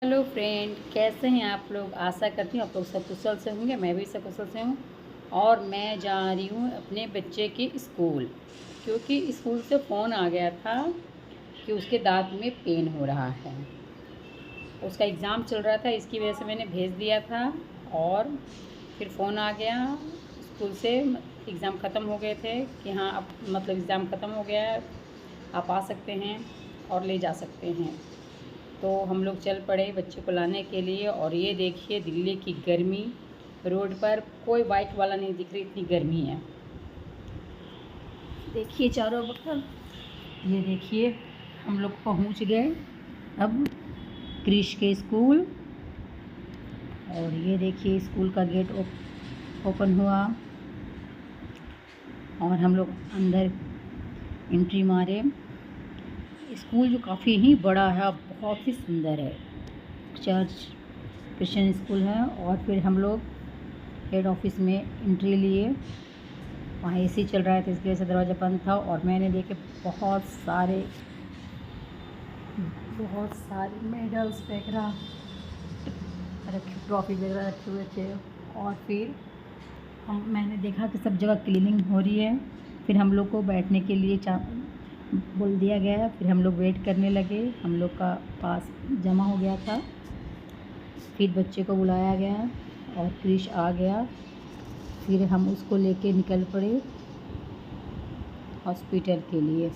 Hello friend, कैसे हैं आप लोग। आशा करती हूँ आप लोग सकुशल से होंगे। मैं भी सकुशल से हूँ। और मैं जा रही हूँ अपने बच्चे के स्कूल, क्योंकि स्कूल से फ़ोन आ गया था कि उसके दांत में पेन हो रहा है। उसका एग्ज़ाम चल रहा था, इसकी वजह से मैंने भेज दिया था। और फिर फ़ोन आ गया स्कूल से, एग्ज़ाम ख़त्म हो गए थे कि हाँ अब मतलब एग्ज़ाम ख़त्म हो गया है, आप आ सकते हैं और ले जा सकते हैं। तो हम लोग चल पड़े बच्चे को लाने के लिए। और ये देखिए दिल्ली की गर्मी, रोड पर कोई बाइक वाला नहीं दिख रही, इतनी गर्मी है। देखिए चारों तरफ, ये देखिए हम लोग पहुंच गए अब क्रिश के स्कूल। और ये देखिए स्कूल का गेट ओपन हुआ और हम लोग अंदर एंट्री मारे। स्कूल जो काफ़ी ही बड़ा है, बहुत ही सुंदर है। चर्च क्रिश्चियन स्कूल है। और फिर हम लोग हेड ऑफिस में एंट्री लिए। वहाँ एसी चल रहा था, इसकी वजह से दरवाज़ा बंद था। और मैंने देखे बहुत सारे मेडल्स वगैरह रखे, ट्रॉफी वगैरह रखे हुए थे। और फिर मैंने देखा कि सब जगह क्लीनिंग हो रही है। फिर हम लोग को बैठने के लिए बोल दिया गया। फिर हम लोग वेट करने लगे, हम लोग का पास जमा हो गया था। फिर बच्चे को बुलाया गया और क्रिश आ गया। फिर हम उसको लेके निकल पड़े हॉस्पिटल के लिए।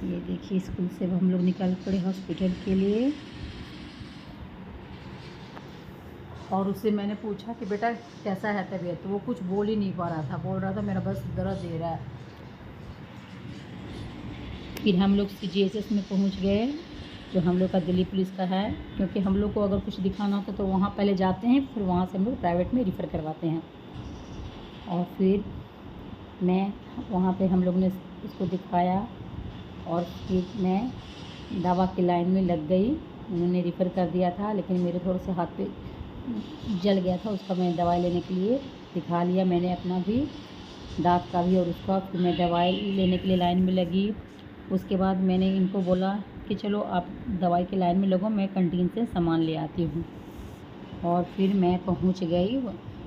ये देखिए स्कूल से हम लोग निकल पड़े हॉस्पिटल के लिए। और उससे मैंने पूछा कि बेटा कैसा है तबीयत, तो वो कुछ बोल ही नहीं पा रहा था। बोल रहा था मेरा बस दर्द दे रहा है। फिर हम लोग CGHS में पहुंच गए, जो हम लोग का दिल्ली पुलिस का है। क्योंकि हम लोग को अगर कुछ दिखाना होता तो वहाँ पहले जाते हैं, फिर वहाँ से हम लोग प्राइवेट में रिफ़र करवाते हैं। और फिर वहाँ पे हम लोग ने उसको दिखाया। और फिर मैं दवा की लाइन में लग गई। उन्होंने रिफ़र कर दिया था, लेकिन मेरे थोड़े से हाथ पे जल गया था, उसका मैं दवाई लेने के लिए दिखा लिया मैंने अपना भी, दांत का भी और उसका। फिर मैं दवाई लेने के लिए लाइन में लगी। उसके बाद मैंने इनको बोला कि चलो आप दवाई की लाइन में लगो, मैं कैंटीन से सामान ले आती हूँ। और फिर मैं पहुँच गई,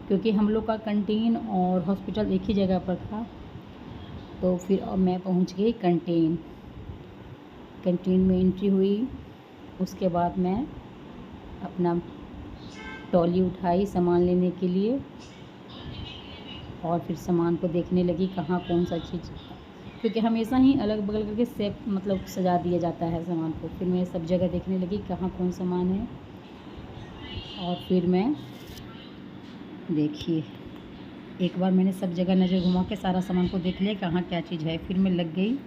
क्योंकि हम लोग का कैंटीन और हॉस्पिटल एक ही जगह पर था। तो फिर अब मैं पहुँच गई कैंटीन में एंट्री हुई। उसके बाद मैं अपना ट्रॉली उठाई सामान लेने के लिए। और फिर सामान को देखने लगी कहाँ कौन सा चीज़, क्योंकि हमेशा ही अलग बगल करके सेप मतलब सजा दिया जाता है सामान को। फिर मैं सब जगह देखने लगी कहाँ कौन सामान है। और फिर मैं देखिए एक बार मैंने सब जगह नज़र घुमा के सारा सामान को देख लिया कहाँ क्या चीज़ है। फिर मैं लग गई।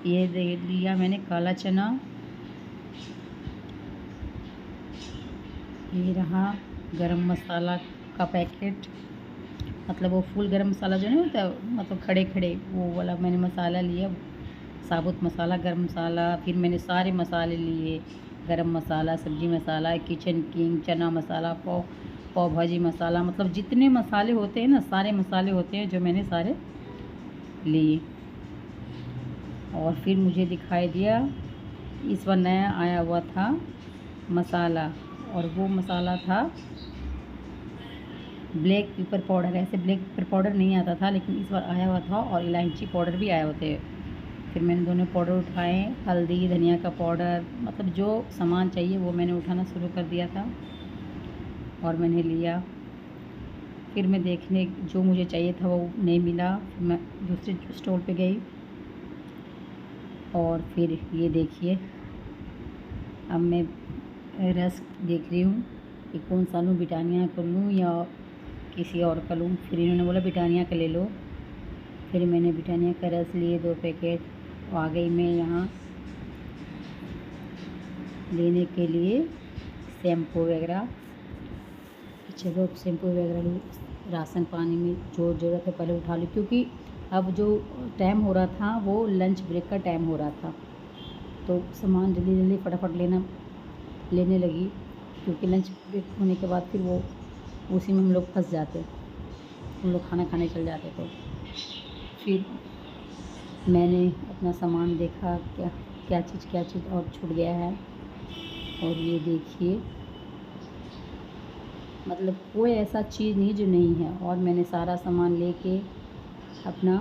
ये दे लिया मैंने काला चना, ये रहा गरम मसाला का पैकेट, मतलब वो फुल गरम मसाला जो नहीं होता, मतलब खड़े खड़े वो वाला मैंने मसाला लिया, साबुत मसाला, गरम मसाला। फिर मैंने सारे मसाले लिए, गरम मसाला, सब्जी मसाला, किचन किंग, चना मसाला, पाव भाजी मसाला, मतलब जितने मसाले होते हैं ना, सारे मसाले होते हैं जो मैंने सारे लिए। और फिर मुझे दिखाई दिया इस बार नया आया हुआ था मसाला, और वो मसाला था ब्लैक पेपर पाउडर। ऐसे ब्लैक पेपर पाउडर नहीं आता था, लेकिन इस बार आया हुआ था। और इलायची पाउडर भी आए होते। फिर मैंने दोनों पाउडर उठाए, हल्दी, धनिया का पाउडर, मतलब जो सामान चाहिए वो मैंने उठाना शुरू कर दिया था और मैंने लिया। फिर मैं देखने जो मुझे चाहिए था वो नहीं मिला। फिर मैं दूसरे स्टोर पे गई। और फिर ये देखिए अब मैं रस देख रही हूँ कि कौन सा लूँ, ब्रिटानिया का लूँ या किसी और का लूँ। फिर इन्होंने बोला ब्रिटानिया का ले लो। फिर मैंने ब्रिटानिया का रस लिए 2 पैकेट। आ गई मैं यहाँ लेने के लिए शैम्पू वगैरह। चलो शैम्पू वगैरह लूँ, राशन पानी में जो ज़रूरत है पहले उठा लूँ, क्योंकि अब जो टाइम हो रहा था वो लंच ब्रेक का टाइम हो रहा था। तो सामान जल्दी जल्दी फटाफट लेने लगी, क्योंकि लंच ब्रेक होने के बाद फिर वो उसी में हम लोग फंस जाते, हम लोग खाना खाने चल जाते। तो फिर मैंने अपना सामान देखा क्या क्या चीज़ और छूट गया है। और ये देखिए, मतलब कोई ऐसा चीज़ नहीं जो नहीं है। और मैंने सारा सामान लेके अपना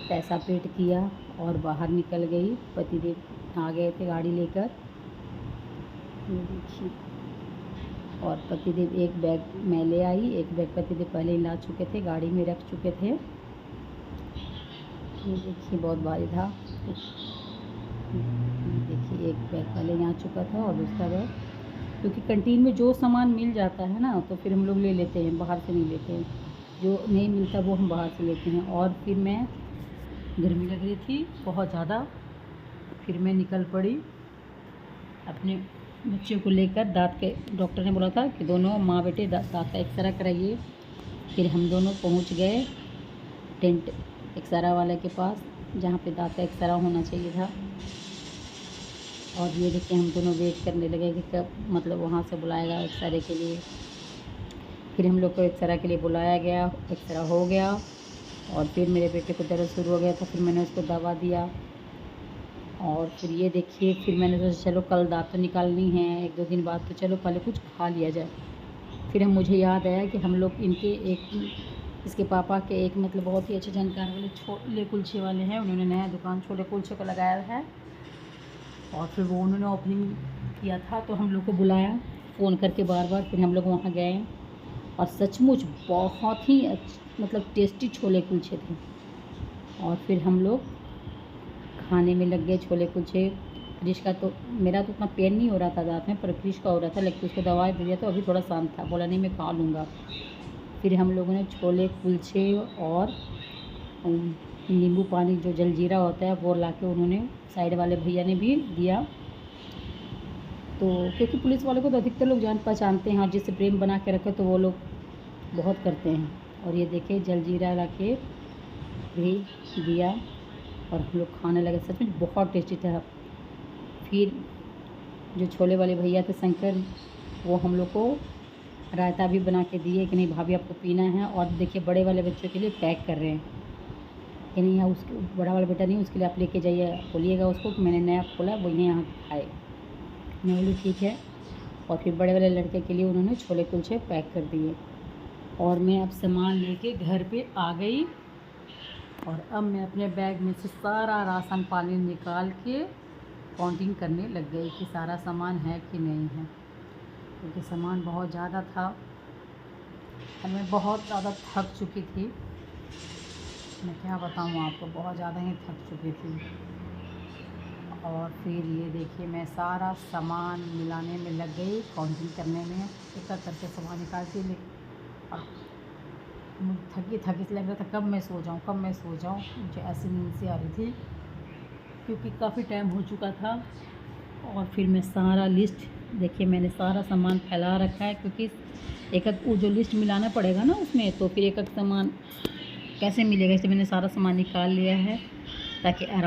पैसा पेड किया और बाहर निकल गई। पतिदेव आ गए थे गाड़ी लेकर, ये देखिए। और पतिदेव एक बैग मैं ले आई, एक बैग पतिदेव पहले ही ला चुके थे, गाड़ी में रख चुके थे। ये देखिए बहुत भारी था। देखिए एक बैग पहले यहाँ चुका था और दूसरा बैग, क्योंकि कैंटीन में जो सामान मिल जाता है ना तो फिर हम लोग ले लेते हैं, बाहर से नहीं लेते हैं। जो नहीं मिलता वो हम बाहर से लेते हैं। और फिर मैं, गर्मी लग रही थी बहुत ज़्यादा, फिर मैं निकल पड़ी अपने बच्चे को लेकर। दांत के डॉक्टर ने बोला था कि दोनों माँ बेटे दांत का एक्सरा कराइए। फिर हम दोनों पहुँच गए टेंट एक्सरा वाले के पास, जहाँ पे दांत का एक्सरा होना चाहिए था। और ये देखिए हम दोनों वेट करने लगे कि कब मतलब वहाँ से बुलाएगा एक्सरे के लिए। फिर हम लोग को एक्सरा के लिए बुलाया गया, एक्सरा हो गया। और फिर मेरे बेटे को दर्द शुरू हो गया था, फिर मैंने उसको दवा दिया। और फिर ये देखिए, फिर मैंने सोचा चलो कल दांत तो निकालनी है 1-2 दिन बाद, तो चलो पहले कुछ खा लिया जाए। फिर मुझे याद आया कि हम लोग इनके इसके पापा के एक मतलब बहुत ही अच्छे जानकार वाले छोले कुलचे वाले हैं, उन्होंने नया दुकान छोले कुलचे का लगाया है। और फिर वो उन्होंने ओपनिंग किया था, तो हम लोग को बुलाया फ़ोन करके बार। फिर हम लोग वहाँ गए और सचमुच बहुत ही मतलब टेस्टी छोले कुलचे थे। और फिर हम लोग खाने में लग गए छोले कुलचे। क्रिश का तो, मेरा तो उतना पेन नहीं हो रहा था दांत में, पर क्रिश का हो रहा था, लेकिन उसको दवाई दे दिया तो अभी थोड़ा शांत था, बोला नहीं मैं खा लूँगा। फिर हम लोगों ने छोले कुलचे और नींबू पानी जो जलजीरा होता है वो लाके उन्होंने, साइड वाले भैया ने भी दिया। तो क्योंकि पुलिस वालों को तो अधिकतर लोग जान पहचानते हैं, जिससे प्रेम बना के रखे तो वो लोग बहुत करते हैं। और ये देखिए जलजीरा लाके भी दिया और हम लोग खाने लगे। सच में बहुत टेस्टी था। फिर जो छोले वाले भैया थे शंकर, वो हम लोग को रायता भी बना के दिए कि नहीं भाभी आपको पीना है। और देखिए बड़े वाले बच्चों के लिए पैक कर रहे हैं कि नहीं, यहाँ उसके बड़ा वाला बेटा नहीं, उसके लिए आप लेके जाइए, बोलिएगा उसको कि मैंने नया खोला, वो यहाँ खाए। मैं बोली ठीक है। और फिर बड़े वाले लड़के के लिए उन्होंने छोले कुलचे पैक कर दिए। और मैं अब सामान लेके घर पे आ गई और अब मैं अपने बैग में से सारा राशन पानी निकाल के काउंटिंग करने लग गई कि सारा सामान है कि नहीं है, क्योंकि सामान बहुत ज़्यादा था और मैं बहुत ज़्यादा थक चुकी थी। मैं क्या बताऊँ आपको, बहुत ज़्यादा ही थक चुकी थी। और फिर ये देखिए मैं सारा सामान मिलाने में लग गई, काउंटिंग करने में, एक एक करके सामान निकालती। और थकी से लग रहा था कब मैं सो जाऊँ। मुझे ऐसी नींद सी आ रही थी क्योंकि काफ़ी टाइम हो चुका था। और फिर मैं सारा लिस्ट, देखिए मैंने सारा सामान फैला रखा है, क्योंकि एक वो जो लिस्ट मिलाना पड़ेगा ना उसमें, तो फिर एक सामान कैसे मिलेगा, इसलिए मैंने सारा सामान निकाल लिया है ताकि आराम